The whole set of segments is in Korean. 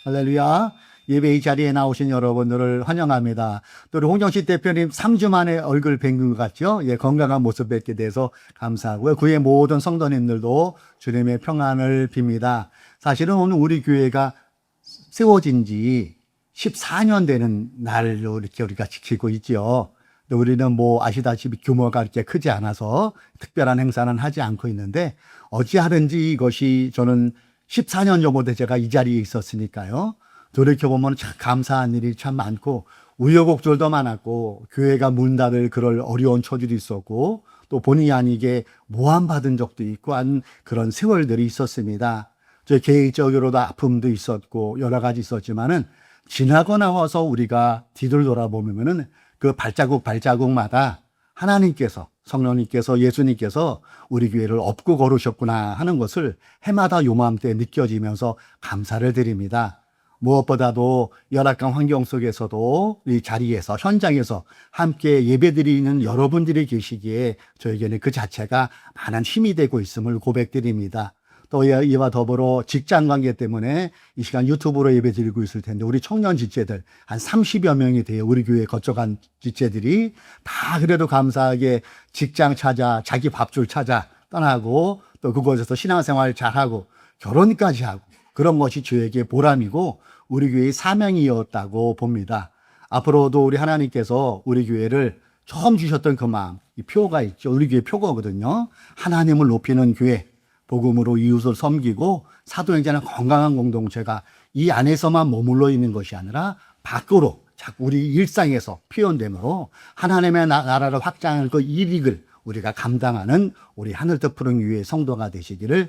할렐루야. 예배 이 자리에 나오신 여러분들을 환영합니다. 또 우리 홍정식 대표님 3주 만에 얼굴 뵌 것 같죠? 예, 건강한 모습 뵙게 돼서 감사하고요. 그의 모든 성도님들도 주님의 평안을 빕니다. 사실은 오늘 우리 교회가 세워진 지 14년 되는 날로 이렇게 우리가 지키고 있죠. 우리는 뭐 아시다시피 규모가 그렇게 크지 않아서 특별한 행사는 하지 않고 있는데 어찌하든지 이것이 저는 14년 정도 제가 이 자리에 있었으니까요. 돌이켜보면 참 감사한 일이 참 많고 우여곡절도 많았고 교회가 문 닫을 그럴 어려운 처지도 있었고 또 본의 아니게 모함받은 적도 있고 한 그런 세월들이 있었습니다. 저 개인적으로도 아픔도 있었고 여러 가지 있었지만은 지나고 나와서 우리가 뒤를 돌아보면은 그 발자국마다 하나님께서 성령님께서 예수님께서 우리 교회를 업고 걸으셨구나 하는 것을 해마다 요맘때 느껴지면서 감사를 드립니다. 무엇보다도 열악한 환경 속에서도 이 자리에서 현장에서 함께 예배드리는 여러분들이 계시기에 저에게는 그 자체가 많은 힘이 되고 있음을 고백드립니다. 또 이와 더불어 직장 관계 때문에 이 시간 유튜브로 예배 드리고 있을 텐데 우리 청년 지체들 한 30여 명이 돼요. 우리 교회에 거쳐간 지체들이 다 그래도 감사하게 직장 찾아 자기 밥줄 찾아 떠나고 또 그곳에서 신앙생활 잘하고 결혼까지 하고 그런 것이 저에게 보람이고 우리 교회의 사명이었다고 봅니다. 앞으로도 우리 하나님께서 우리 교회를 처음 주셨던 그 마음, 이 표가 있죠. 우리 교회 표거든요. 하나님을 높이는 교회, 복음으로 이웃을 섬기고 사도행전의 건강한 공동체가 이 안에서만 머물러 있는 것이 아니라 밖으로 자꾸 우리 일상에서 표현되므로 하나님의 나라를 확장할 그 일익을 우리가 감당하는 우리 하늘뜻 푸른 교회의 성도가 되시기를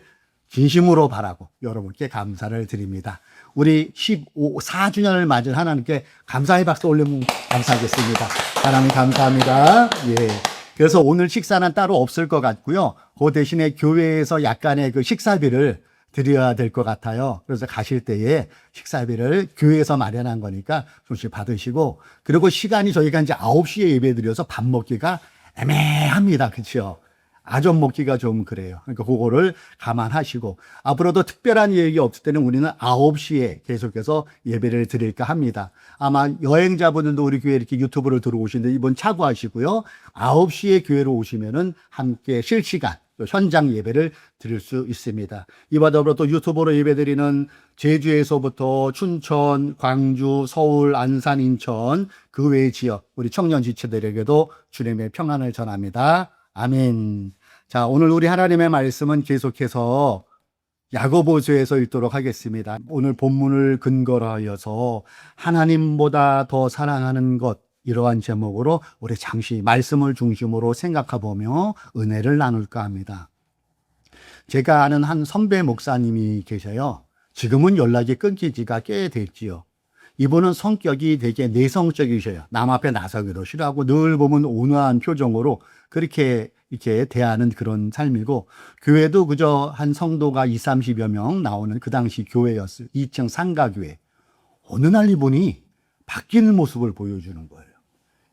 진심으로 바라고 여러분께 감사를 드립니다. 우리 4주년을 맞은 하나님께 감사의 박수 올리면 감사하겠습니다. 하나님 감사합니다. 예. 그래서 오늘 식사는 따로 없을 것 같고요. 그 대신에 교회에서 약간의 그 식사비를 드려야 될 것 같아요. 그래서 가실 때에 식사비를 교회에서 마련한 거니까 조금씩 받으시고, 그리고 시간이 저희가 이제 9시에 예배 드려서 밥 먹기가 애매합니다. 그렇죠? 아점 먹기가 좀 그래요. 그러니까 그거를 감안하시고 앞으로도 특별한 얘기 없을 때는 우리는 9시에 계속해서 예배를 드릴까 합니다. 아마 여행자분들도 우리 교회 이렇게 유튜브를 들어오시는데 이번 참고하시고요. 9시에 교회로 오시면은 함께 실시간 현장 예배를 드릴 수 있습니다. 이와 더불어 또 유튜브로 예배 드리는 제주에서부터 춘천, 광주, 서울, 안산, 인천 그 외의 지역 우리 청년 지체들에게도 주님의 평안을 전합니다. 아멘. 자, 오늘 우리 하나님의 말씀은 계속해서 야고보서에서 읽도록 하겠습니다. 오늘 본문을 근거로 하여서 하나님보다 더 사랑하는 것, 이러한 제목으로 우리 잠시 말씀을 중심으로 생각해보며 은혜를 나눌까 합니다. 제가 아는 한 선배 목사님이 계셔요. 지금은 연락이 끊긴 지가 꽤 됐지요. 이분은 성격이 되게 내성적이셔요. 남 앞에 나서기도 싫어하고 늘 보면 온화한 표정으로 그렇게 이렇게 대하는 그런 삶이고, 교회도 그저 한 성도가 20, 30여 명 나오는 그 당시 교회였어요. 2층 상가교회. 어느 날 이분이 바뀌는 모습을 보여주는 거예요.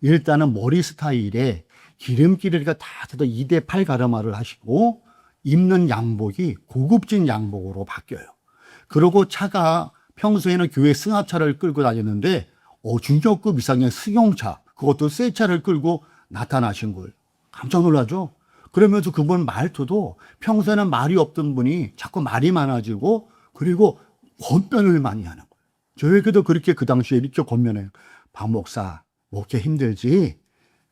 일단은 머리 스타일에 기름기를 다 해서 2대 8 가르마를 하시고 입는 양복이 고급진 양복으로 바뀌어요. 그리고 차가 평소에는 교회 승합차를 끌고 다녔는데 중저급 이상의 승용차, 그것도 새 차를 끌고 나타나신 거예요. 깜짝 놀라죠? 그러면서 그분 말투도 평소에는 말이 없던 분이 자꾸 말이 많아지고 그리고 권면을 많이 하는 거예요. 저에게도 그렇게 그 당시에 이렇게 권면해요. 박 목사, 목회 힘들지?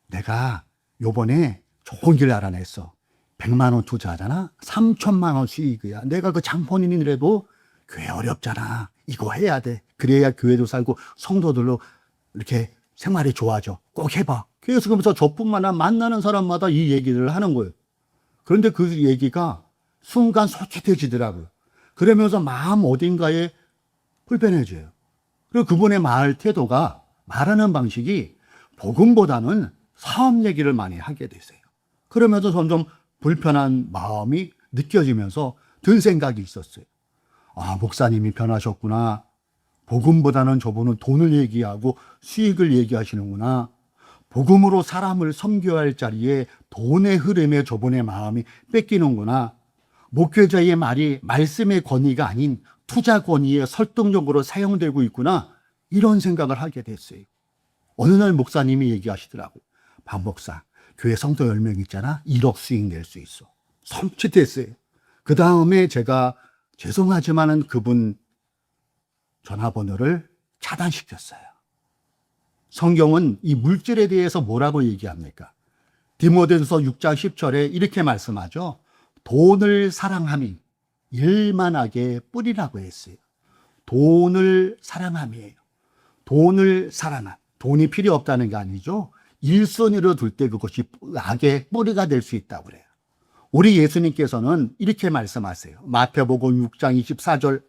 내가 요번에 좋은 길 알아냈어. 100만 원 투자하잖아? 3천만 원 수익이야. 내가 그 장본인이라도 교회 어렵잖아. 이거 해야 돼. 그래야 교회도 살고 성도들로 이렇게 생활이 좋아져. 꼭 해봐. 계속 그러면서 저뿐만 아니라 만나는 사람마다 이 얘기를 하는 거예요. 그런데 그 얘기가 순간 솔깃해지더라고요. 그러면서 마음 어딘가에 불편해져요. 그리고 그분의 말 태도가, 말하는 방식이 복음보다는 사업 얘기를 많이 하게 되세요. 그러면서 점점 불편한 마음이 느껴지면서 든 생각이 있었어요. 아, 목사님이 변하셨구나. 복음보다는 저분은 돈을 얘기하고 수익을 얘기하시는구나. 복음으로 사람을 섬겨야 할 자리에 돈의 흐름에 저분의 마음이 뺏기는구나. 목회자의 말이 말씀의 권위가 아닌 투자 권위에 설득력으로 사용되고 있구나, 이런 생각을 하게 됐어요. 어느 날 목사님이 얘기하시더라고요. 박 목사, 교회 성도 10명 있잖아. 1억 수익 낼 수 있어. 섬찟했어요. 그 다음에 제가 죄송하지만은 그분 전화번호를 차단시켰어요. 성경은 이 물질에 대해서 뭐라고 얘기합니까? 디모데전서 6장 10절에 이렇게 말씀하죠. 돈을 사랑함이 일만하게 뿌리라고 했어요. 돈을 사랑함이에요. 돈을 사랑함. 돈이 필요 없다는 게 아니죠. 일손으로 둘 때 그것이 악의 뿌리가 될 수 있다고 그래요. 우리 예수님께서는 이렇게 말씀하세요. 마태복음 6장 24절,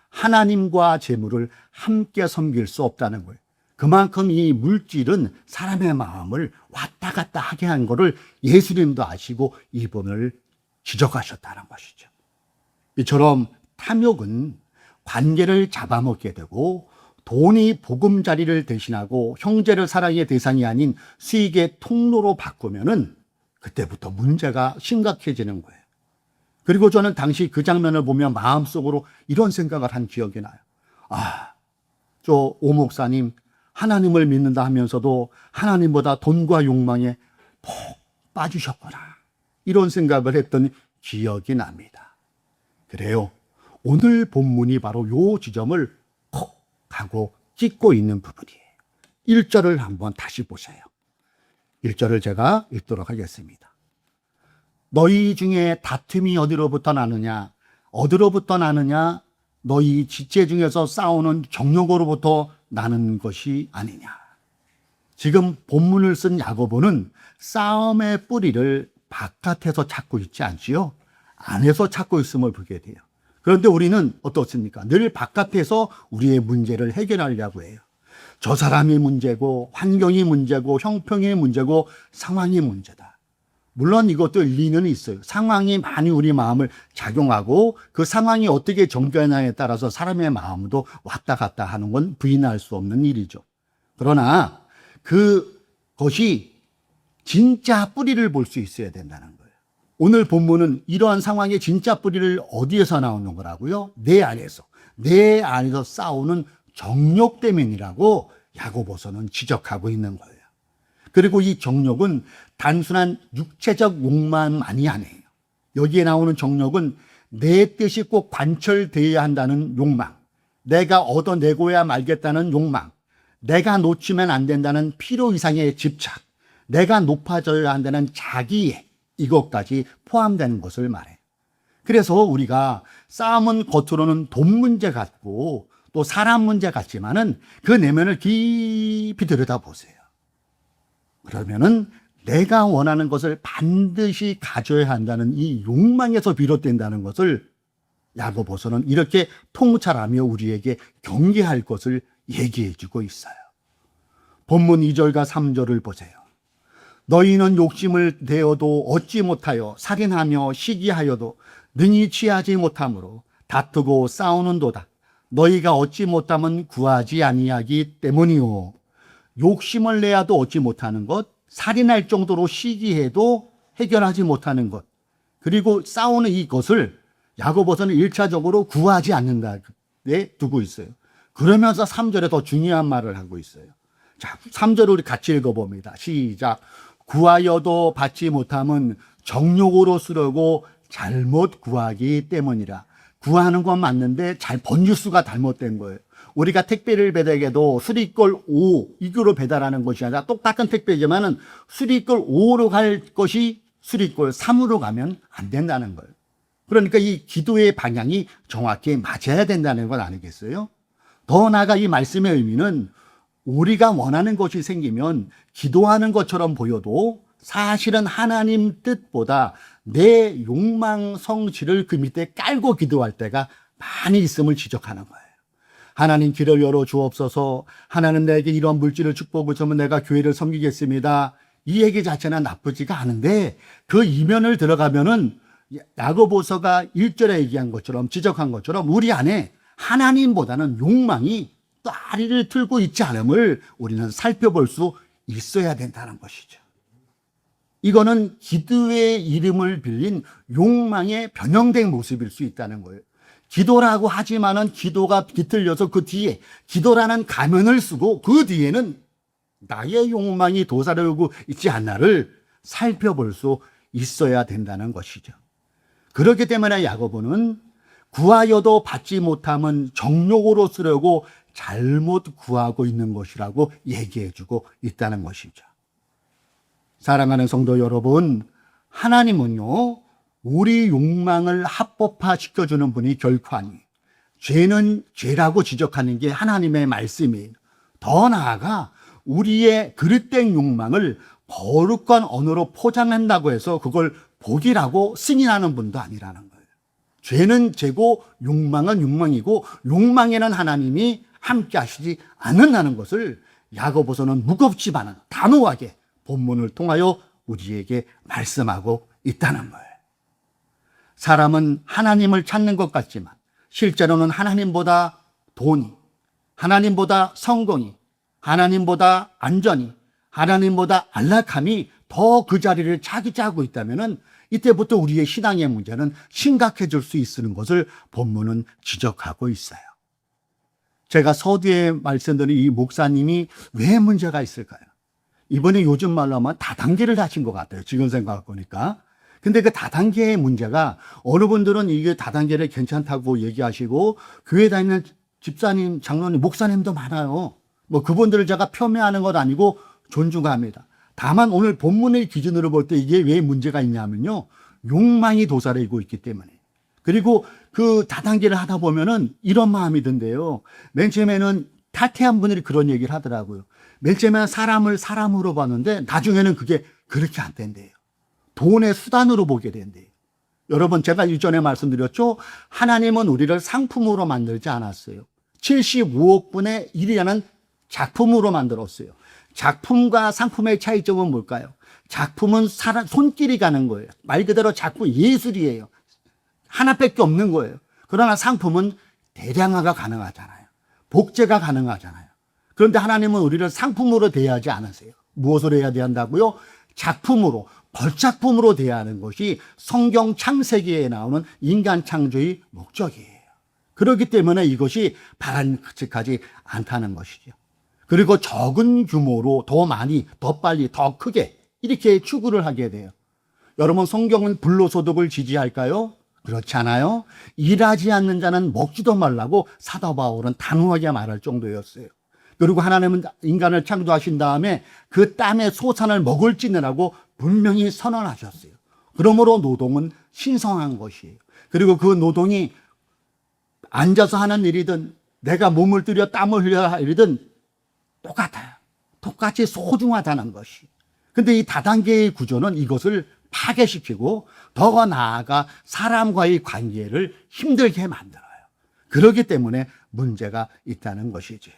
하나님과 재물을 함께 섬길 수 없다는 거예요. 그만큼 이 물질은 사람의 마음을 왔다 갔다 하게 한 거를 예수님도 아시고 이분을 지적하셨다는 것이죠. 이처럼 탐욕은 관계를 잡아먹게 되고 돈이 보금자리를 대신하고 형제를 사랑의 대상이 아닌 수익의 통로로 바꾸면은 그때부터 문제가 심각해지는 거예요. 그리고 저는 당시 그 장면을 보면 마음속으로 이런 생각을 한 기억이 나요. 아, 저 오 목사님 하나님을 믿는다 하면서도 하나님보다 돈과 욕망에 푹 빠지셨구나, 이런 생각을 했던 기억이 납니다. 그래요. 오늘 본문이 바로 요 지점을 콕 하고 찍고 있는 부분이에요. 1절을 한번 다시 보세요. 1절을 제가 읽도록 하겠습니다. 너희 중에 다툼이 어디로부터 나느냐? 어디로부터 나느냐? 너희 지체 중에서 싸우는 정욕으로부터 나는 것이 아니냐? 지금 본문을 쓴 야고보는 싸움의 뿌리를 바깥에서 찾고 있지 않지요? 안에서 찾고 있음을 보게 돼요. 그런데 우리는 어떻습니까? 늘 바깥에서 우리의 문제를 해결하려고 해요. 저 사람이 문제고, 환경이 문제고, 형평이 문제고, 상황이 문제다. 물론 이것도 일리는 있어요. 상황이 많이 우리 마음을 작용하고 그 상황이 어떻게 전개하냐에 따라서 사람의 마음도 왔다 갔다 하는 건 부인할 수 없는 일이죠. 그러나 그것이 진짜 뿌리를 볼 수 있어야 된다는 거예요. 오늘 본문은 이러한 상황의 진짜 뿌리를 어디에서 나오는 거라고요? 내 안에서 싸우는 정욕 때문이라고 야고보서는 지적하고 있는 거예요. 그리고 이 정욕은 단순한 육체적 욕망만이 아니에요. 여기에 나오는 정욕은 내 뜻이 꼭 관철되어야 한다는 욕망, 내가 얻어내고야 말겠다는 욕망, 내가 놓치면 안 된다는 필요 이상의 집착, 내가 높아져야 한다는 자기애, 이것까지 포함되는 것을 말해요. 그래서 우리가 싸움은 겉으로는 돈 문제 같고 또 사람 문제 같지만은 그 내면을 깊이 들여다보세요. 그러면은 내가 원하는 것을 반드시 가져야 한다는 이 욕망에서 비롯된다는 것을 야고보서는 이렇게 통찰하며 우리에게 경계할 것을 얘기해 주고 있어요. 본문 2절과 3절을 보세요. 너희는 욕심을 내어도 얻지 못하여 살인하며 시기하여도 능히 취하지 못함으로 다투고 싸우는도다. 너희가 얻지 못하면 구하지 아니하기 때문이요. 욕심을 내야도 얻지 못하는 것, 살인할 정도로 시기해도 해결하지 못하는 것, 그리고 싸우는 이것을 야고보서는 1차적으로 구하지 않는다에 두고 있어요. 그러면서 3절에 더 중요한 말을 하고 있어요. 자, 3절을 우리 같이 읽어봅니다. 시작. 구하여도 받지 못함은 정욕으로 쓰려고 잘못 구하기 때문이라. 구하는 건 맞는데 잘 번지수가 잘못된 거예요. 우리가 택배를 배달해도 수리꼴 5 이거로 배달하는 것이 아니라 똑같은 택배지만은 수리꼴 5로 갈 것이 수리꼴 3으로 가면 안 된다는 거예요. 그러니까 이 기도의 방향이 정확히 맞아야 된다는 건 아니겠어요? 더 나아가 이 말씀의 의미는 우리가 원하는 것이 생기면 기도하는 것처럼 보여도 사실은 하나님 뜻보다 내 욕망 성취를 그 밑에 깔고 기도할 때가 많이 있음을 지적하는 거예요. 하나님 길을 열어 주옵소서. 하나님 내게 이런 물질을 축복을 주면 내가 교회를 섬기겠습니다. 이 얘기 자체는 나쁘지가 않은데 그 이면을 들어가면은 야고보서가 1절에 얘기한 것처럼 지적한 것처럼 우리 안에 하나님보다는 욕망이 다리를 틀고 있지 않음을 우리는 살펴볼 수 있어야 된다는 것이죠. 이거는 기도의 이름을 빌린 욕망의 변형된 모습일 수 있다는 거예요. 기도라고 하지만은 기도가 비틀려서 그 뒤에 기도라는 가면을 쓰고 그 뒤에는 나의 욕망이 도사리고 있지 않나를 살펴볼 수 있어야 된다는 것이죠. 그렇기 때문에 야고보는 구하여도 받지 못함은 정욕으로 쓰려고 잘못 구하고 있는 것이라고 얘기해주고 있다는 것이죠. 사랑하는 성도 여러분, 하나님은요, 우리 욕망을 합법화시켜주는 분이 결코 아니에요. 죄는 죄라고 지적하는 게 하나님의 말씀이에요. 더 나아가 우리의 그릇된 욕망을 거룩한 언어로 포장한다고 해서 그걸 복이라고 승인하는 분도 아니라는 거예요. 죄는 죄고 욕망은 욕망이고 욕망에는 하나님이 함께 하시지 않는다는 것을 야고보서는 무겁지만은 단호하게 본문을 통하여 우리에게 말씀하고 있다는 거예요. 사람은 하나님을 찾는 것 같지만 실제로는 하나님보다 돈이, 하나님보다 성공이, 하나님보다 안전이, 하나님보다 안락함이 더 그 자리를 차지하고 있다면 이때부터 우리의 신앙의 문제는 심각해질 수 있는 것을 본문은 지적하고 있어요. 제가 서두에 말씀드린 이 목사님이 왜 문제가 있을까요? 이번에 요즘 말로 하면 다단계를 하신 것 같아요. 지금 생각해 보니까. 근데 그 다단계의 문제가 어느 분들은 이게 다단계를 괜찮다고 얘기하시고 교회 다니는 집사님, 장로님, 목사님도 많아요. 뭐 그분들을 제가 폄훼하는 건 아니고 존중합니다. 다만 오늘 본문의 기준으로 볼 때 이게 왜 문제가 있냐면요. 욕망이 도사리고 있기 때문에. 그리고 그 다단계를 하다 보면은 이런 마음이 든대요. 맨 처음에는 탈퇴한 분들이 그런 얘기를 하더라고요. 맨 처음에는 사람을 사람으로 봤는데 나중에는 그게 그렇게 안 된대요. 돈의 수단으로 보게 된대요. 여러분, 제가 이전에 말씀드렸죠. 하나님은 우리를 상품으로 만들지 않았어요. 75억 분의 1이라는 작품으로 만들었어요. 작품과 상품의 차이점은 뭘까요? 작품은 사람 손길이 가는 거예요. 말 그대로 작품 예술이에요. 하나밖에 없는 거예요. 그러나 상품은 대량화가 가능하잖아요. 복제가 가능하잖아요. 그런데 하나님은 우리를 상품으로 대하지 않으세요. 무엇으로 해야 한다고요? 작품으로, 걸작품으로 대하는 것이 성경 창세기에 나오는 인간 창조의 목적이에요. 그렇기 때문에 이것이 바람직하지 않다는 것이죠. 그리고 적은 규모로 더 많이, 더 빨리, 더 크게 이렇게 추구를 하게 돼요. 여러분, 성경은 불로소득을 지지할까요? 그렇지 않아요. 일하지 않는 자는 먹지도 말라고 사도 바울은 단호하게 말할 정도였어요. 그리고 하나님은 인간을 창조하신 다음에 그 땀의 소산을 먹을지느라고 분명히 선언하셨어요. 그러므로 노동은 신성한 것이에요. 그리고 그 노동이 앉아서 하는 일이든 내가 몸을 들여 땀을 흘려야 할 일이든 똑같아요. 똑같이 소중하다는 것이. 근데 이 다단계의 구조는 이것을 파괴시키고 더 나아가 사람과의 관계를 힘들게 만들어요. 그렇기 때문에 문제가 있다는 것이지요.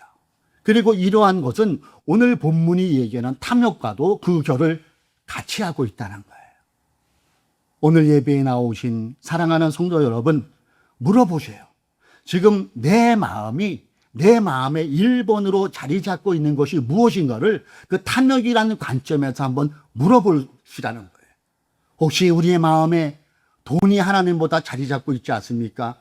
그리고 이러한 것은 오늘 본문이 얘기하는 탐욕과도 그 결을 같이 하고 있다는 거예요. 오늘 예배에 나오신 사랑하는 성도 여러분, 물어보세요. 지금 내 마음의 1번으로 자리 잡고 있는 것이 무엇인가를 그 탐욕이라는 관점에서 한번 물어보시라는 거예요. 혹시 우리의 마음에 돈이 하나님보다 자리 잡고 있지 않습니까?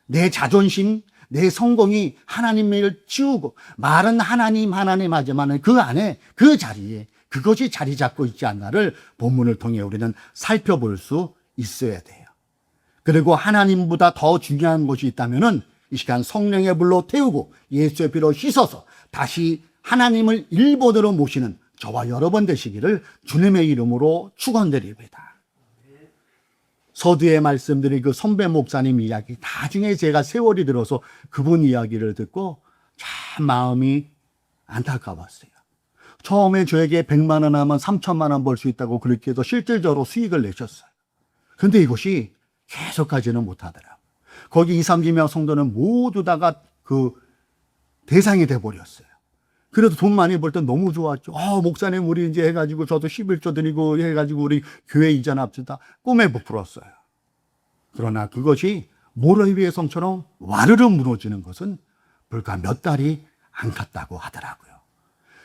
내 자존심, 내 성공이 하나님을 치우고 말은 하나님 하지만 그 안에 그 자리에 그것이 자리 잡고 있지 않나를 본문을 통해 우리는 살펴볼 수 있어야 돼요. 그리고 하나님보다 더 중요한 것이 있다면은 이 시간 성령의 불로 태우고 예수의 피로 씻어서 다시 하나님을 1번으로 모시는 저와 여러분 되시기를 주님의 이름으로 축원드립니다. 서두에 말씀드린 그 선배 목사님 이야기, 나중에 제가 세월이 들어서 그분 이야기를 듣고 참 마음이 안타까웠어요. 처음에 저에게 100만 원 하면 3천만 원 벌 수 있다고 그렇게 해서 실질적으로 수익을 내셨어요. 그런데 이것이 계속 가지는 못하더라고요. 거기 2, 30명 성도는 모두 다가 그 대상이 돼버렸어요. 그래도 돈 많이 벌 때 너무 좋았죠. 목사님 우리 이제 해가지고 저도 11조 드리고 해가지고 우리 교회 이전합시다. 꿈에 부풀었어요. 그러나 그것이 모래위의 성처럼 와르르 무너지는 것은 불과 몇 달이 안 갔다고 하더라고요.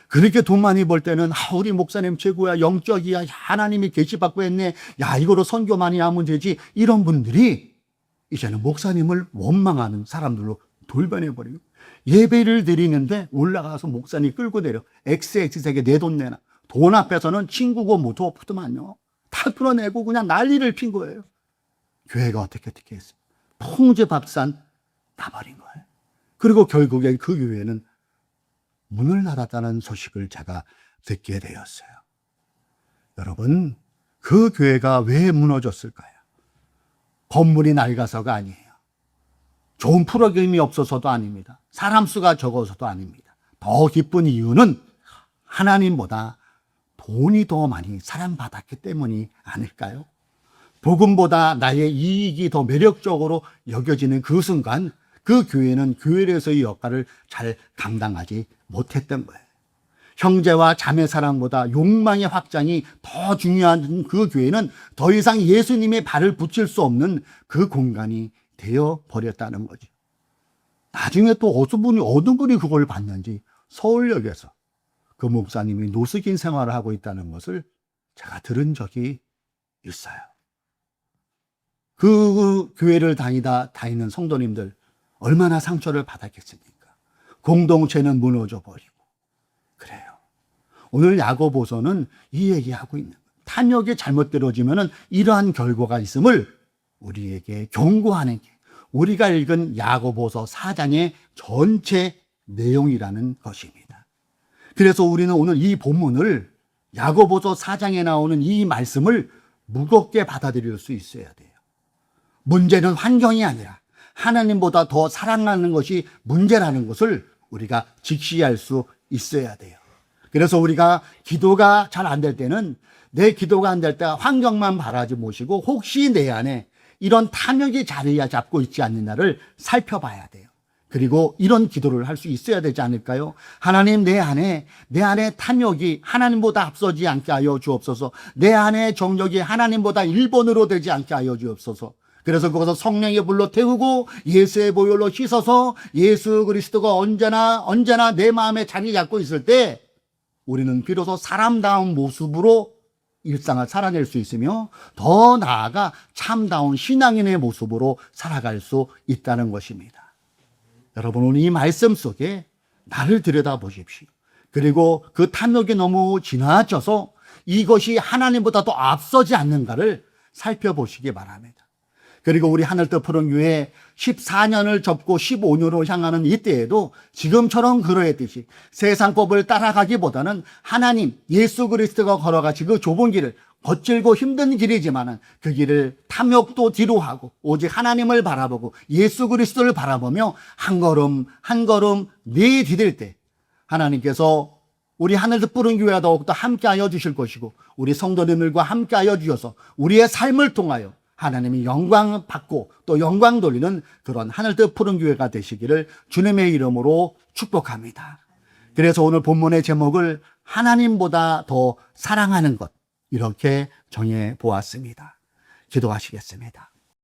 그렇게 돈 많이 벌 때는 우리 목사님 최고야, 영적이야, 하나님이 계시받고 했네, 야 이거로 선교 많이 하면 되지, 이런 분들이 이제는 목사님을 원망하는 사람들로 돌변해버리고, 예배를 드리는데 올라가서 목사님 끌고 내려 XX세계 내 돈 내놔. 돈 앞에서는 친구고 뭐도 없더만요. 다 풀어내고 그냥 난리를 핀 거예요. 교회가 어떻게 했어요? 풍지박산 나버린 거예요. 그리고 결국엔 그 교회는 문을 닫았다는 소식을 제가 듣게 되었어요. 여러분, 그 교회가 왜 무너졌을까요? 건물이 낡아서가 아니에요. 좋은 프로그램이 없어서도 아닙니다. 사람 수가 적어서도 아닙니다. 더 기쁜 이유는 하나님보다 돈이 더 많이 사랑받았기 때문이 아닐까요? 복음보다 나의 이익이 더 매력적으로 여겨지는 그 순간, 그 교회는 교회에서의 역할을 잘 감당하지 못했던 거예요. 형제와 자매 사랑보다 욕망의 확장이 더 중요한 그 교회는 더 이상 예수님의 발을 붙일 수 없는 그 공간이 되어 버렸다는 거죠. 나중에 또 어느 분이 그걸 봤는지 서울역에서 그 목사님이 노숙인 생활을 하고 있다는 것을 제가 들은 적이 있어요. 그 교회를 다니는 성도님들 얼마나 상처를 받았겠습니까? 공동체는 무너져 버리고. 그래요. 오늘 야고보서는 이 얘기하고 있는 거예요. 탐욕이 잘못 들어지면 이러한 결과가 있음을 우리에게 경고하는 게 우리가 읽은 야고보서 4장의 전체 내용이라는 것입니다. 그래서 우리는 오늘 이 본문을, 야고보서 4장에 나오는 이 말씀을 무겁게 받아들일 수 있어야 돼요. 문제는 환경이 아니라 하나님보다 더 사랑하는 것이 문제라는 것을 우리가 직시할 수 있어야 돼요. 그래서 우리가 기도가 잘 안 될 때는, 내 기도가 안 될 때 환경만 바라지 모시고 혹시 내 안에 이런 탐욕이 자리 잡고 있지 않느냐를 살펴봐야 돼요. 그리고 이런 기도를 할 수 있어야 되지 않을까요? 하나님, 내 안에 탐욕이 하나님보다 앞서지 않게 하여 주옵소서. 내 안에 정욕이 하나님보다 1번으로 되지 않게 하여 주옵소서. 그래서 그것을 성령의 불로 태우고 예수의 보혈로 씻어서 예수 그리스도가 언제나 내 마음에 자리 잡고 있을 때 우리는 비로소 사람다운 모습으로 일상을 살아낼 수 있으며, 더 나아가 참다운 신앙인의 모습으로 살아갈 수 있다는 것입니다. 여러분, 오늘 이 말씀 속에 나를 들여다보십시오. 그리고 그 탐욕이 너무 지나쳐서 이것이 하나님보다 더 앞서지 않는가를 살펴보시기 바랍니다. 그리고 우리 하늘뜻 푸른 교회 14년을 접고 15년으로 향하는 이때에도 지금처럼 그러했듯이 세상법을 따라가기보다는 하나님, 예수 그리스도가 걸어가신 그 좁은 길을, 거칠고 힘든 길이지만 그 길을 탐욕도 뒤로 하고 오직 하나님을 바라보고 예수 그리스도를 바라보며 한 걸음 한 걸음 내디딜 때 하나님께서 우리 하늘뜻 푸른 교회와 더욱더 함께하여 주실 것이고, 우리 성도님들과 함께하여 주셔서 우리의 삶을 통하여 하나님이 영광 받고 또 영광 돌리는 그런 하늘뜻 푸른 교회가 되시기를 주님의 이름으로 축복합니다. 그래서 오늘 본문의 제목을 하나님보다 더 사랑하는 것, 이렇게 정해 보았습니다. 기도하시겠습니다.